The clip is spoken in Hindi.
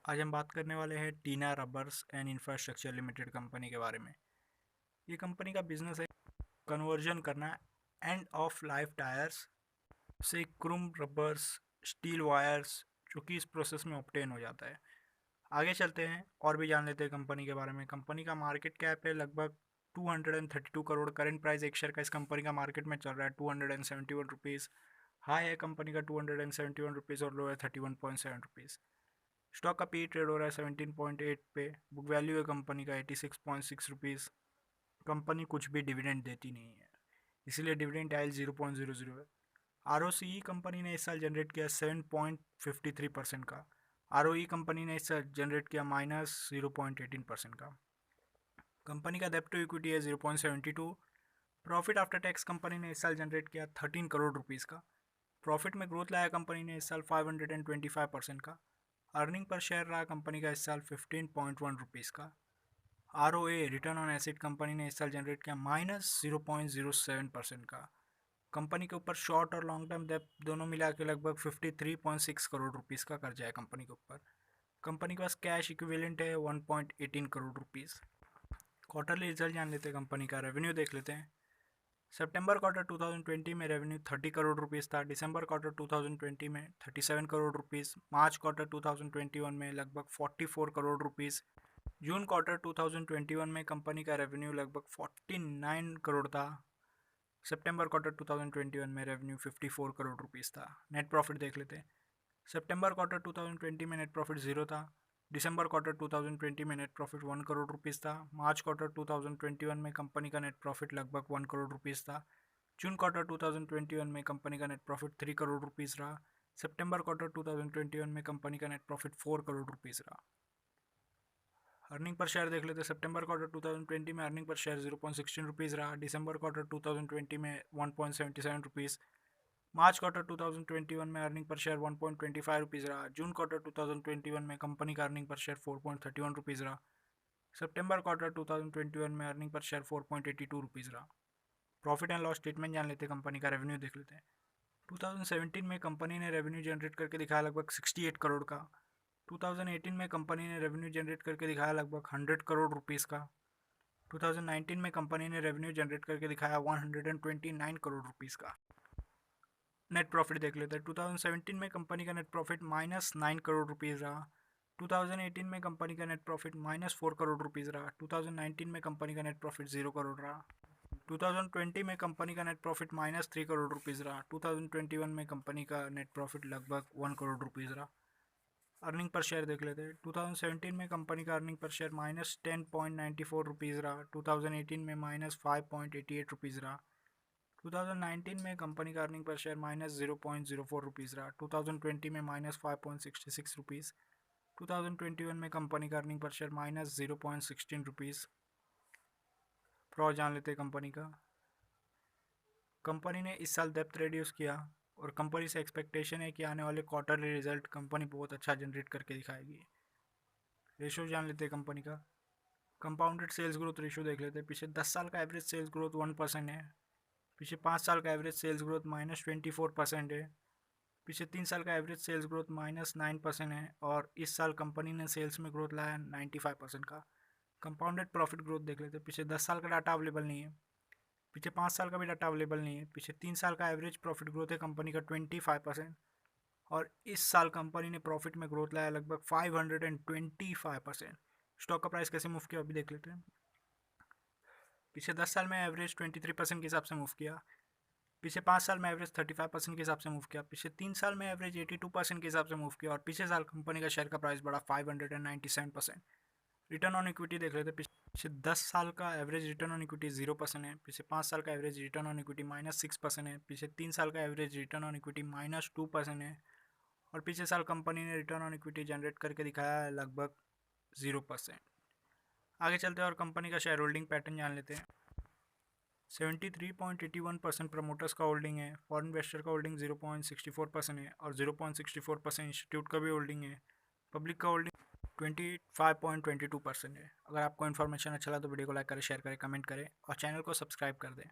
आज हम बात करने वाले हैं Tinna rubbers and infrastructure limited company के बारे में। ये कंपनी का बिजनेस है कन्वर्जन करना एंड ऑफ लाइफ टायर्स से क्रोम रबर्स स्टील वायर्स जो कि इस प्रोसेस में ऑब्टेन हो जाता है। आगे चलते हैं और भी जान लेते हैं कंपनी के बारे में। कंपनी का मार्केट कैप है लगभग 232 करोड़। करंट प्राइस एक शेयर का इस कंपनी का मार्केट में चल रहा है 271 रुपीज़। हाई है कंपनी का 271 रुपीज़ और लो है 31.7 रुपीज़। स्टॉक का पी ट्रेड हो रहा है 17.8 पे। बुक वैल्यू है कंपनी का 86.6 रुपीज़। कंपनी कुछ भी डिविडेंड देती नहीं है, इसीलिए डिविडेंड आयल 0.00 है। आर कंपनी ने इस साल जनरेट किया 7.53% का। आर कंपनी ने इस साल जनरेट किया -0.18% का। कंपनी का डेब्ट टू इक्विटी है 0.72। प्रॉफिट आफ्टर टैक्स कंपनी ने इस साल जनरेट किया 13 करोड़ रुपीज़ का। प्रॉफिट में ग्रोथ लाया कंपनी ने इस साल 525% का। अर्निंग पर शेयर रहा कंपनी का इस साल 15.1 रुपीज़ का। R return on asset company ने इस साल जनरेट किया -0.07% का। कंपनी के ऊपर शॉर्ट और लॉन्ग टर्म डेब्ट दोनों मिला के लगभग 53.6 करोड़ रुपीज़ का कर्जा है कंपनी के ऊपर। कंपनी के पास कैश इक्विवेलेंट है 1.18 करोड़ रुपीज़। क्वार्टरली रिजल्ट जान लेते हैं कंपनी का। रेवेन्यू देख लेते हैं। सितंबर क्वार्टर 2020 में रेवेन्यू 30 करोड़ रुपीज़ था। दिसंबर क्वार्टर 2020 में 37 करोड़ रुपीज़। मार्च क्वार्टर 2021 में लगभग 44 करोड़ रुपीज़। जून क्वार्टर 2021 में कंपनी का रेवेन्यू लगभग 49 करोड़ था। सितंबर क्वार्टर 2021 में रेवेन्यू 54 करोड़ रुपीज़ था। नेट प्रॉफिट देख लेते हैं। सितंबर क्वार्टर 2020 में नेट प्रॉफिट जीरो था। दिसंबर क्वार्टर 2020 में नेट प्रॉफिट 1 करोड़ रुपीज़ था। मार्च क्वार्टर 2021 में कंपनी का नेट प्रॉफिट लगभग 1 करोड़ रुपीज़ था। जून क्वार्टर 2021 में कंपनी का नेट प्रॉफिट 3 करोड़ रुपीज़ रहा। सितंबर क्वार्टर 2021 में कंपनी का नेट प्रॉफिट 4 करोड़ रुपीज़ रहा। अर्निंग पर शेयर देख लेते हैं। सितंबर क्वार्टर 2020 में अर्निंग पर शेयर 0.16 रुपीज़ रहा। दिसंबर क्वार्टर 2020 में 1.77 रुपीज़। मार्च क्वार्टर 2021 में अर्निंग पर शेयर 1.25 रुपीज़ रहा। जून क्वार्टर 2021 में कंपनी का अर्निंग पर शेयर 4.31 रुपीज़ रहा। सितंबर क्वार्टर 2021 में अर्निंग पर शेयर 4.82 रुपीज़ रहा। प्रॉफिट एंड लॉस स्टेटमेंट जान लेते हैं। कंपनी का रेवेन्यू देख लेते हैं। 2017 में कंपनी ने रेवेन्यू जनरेट करके दिखाया लगभग 68 करोड़ का। 2018 में कंपनी ने रेवेन्यू जनरेट करके दिखाया लगभग 100 करोड़ रुपीज़ का। 2019 में कंपनी ने रेवेन्यू जनरेट करके दिखाया 129 करोड़ रुपीज़ का। नेट प्रॉफिट देख लेते हैं। 2017 में कंपनी का नेट प्रॉफिट -9 करोड़ रुपीज़ रहा। 2018 में कंपनी का नेट प्रॉफिट -4 करोड़ रुपीज़ रहा। 2019 में कंपनी का नेट प्रॉफिट 0 करोड़ रहा। 2020 में कंपनी का नेट प्रॉफिट -3 करोड़ रुपीज़ रहा। 2021 में कंपनी का नेट प्रॉफिट लगभग 1 करोड़ रुपीज़ रहा। अर्निंग पर शेयर देख लेते हैं। 2017 में कंपनी का अर्निंग पर शेयर -10.94 रुपीज़ रहा। 2018 में -5.88 रुपीज़ रहा। 2019 में कंपनी का अर्निंग पर शेयर -0.04 रुपीज़ रहा। 2020 में -5.66 रुपीज़। 2021 में कंपनी का अर्निंग पर शेयर -0.16 रुपीज़। प्रॉ जान लेते हैं कंपनी का। कंपनी ने इस साल डेब्ट रिड्यूस किया और कंपनी से एक्सपेक्टेशन है कि आने वाले क्वार्टरली रिजल्ट कंपनी बहुत अच्छा जनरेट करके दिखाएगी। रेशो जान लेते हैं कंपनी का। कंपाउंडेड सेल्स ग्रोथ रेशो देख लेते हैं। पिछले 10 साल का एवरेज सेल्स ग्रोथ 1% है। पिछले 5 साल का एवरेज सेल्स ग्रोथ -24% है। पिछले 3 साल का एवरेज सेल्स ग्रोथ -9% है और इस साल कंपनी ने सेल्स में ग्रोथ लाया 95% का। कंपाउंडेड प्रॉफिट ग्रोथ देख लेते हैं। पिछले 10 साल का डाटा अवेलेबल नहीं है। पिछले 5 साल का भी डाटा अवेलेबल नहीं है। पिछले 3 साल का एवरेज प्रॉफिट ग्रोथ है कंपनी का 25% और इस साल कंपनी ने प्रॉफिट में ग्रोथ लाया लगभग 525%। स्टॉक का प्राइस कैसे मूव किया अभी देख लेते हैं। पिछले 10 साल में एवरेज 23% के हिसाब से मूव किया। पिछले 5 साल में एवरेज 35% के हिसाब से मूव किया। पिछले 3 साल में एवरेज 82% के हिसाब से मूव किया और पिछले साल कंपनी का शेयर का प्राइस बढ़ा 597%। रिटर्न ऑन इक्विटी देख लेते हैं। पिछले 10 साल का एवरेज रिटर्न ऑन इक्विटी 0% है। पिछले 5 साल का एवरेज रिटर्न ऑन इक्विटी -6% है। पिछले 3 साल का एवरेज रिटर्न ऑन इक्विटी -2% है और पिछले साल कंपनी ने रिटर्न ऑन इक्विटी जनरेट करके दिखाया है लगभग 0%। आगे चलते हैं और कंपनी का शेयर होल्डिंग पैटर्न जान लेते हैं। 73.81% प्रमोटर्स का होल्डिंग है। फॉरेन इन्वेस्टर का होल्डिंग 0.64% है और 0.64% इंस्टीट्यूट का भी होल्डिंग है। पब्लिक का होल्डिंग 25.22% है। अगर आपको इन्फॉर्मेशन अच्छा लगा तो वीडियो को लाइक करें, शेयर करें, कमेंट करें और चैनल को सब्सक्राइब कर दें।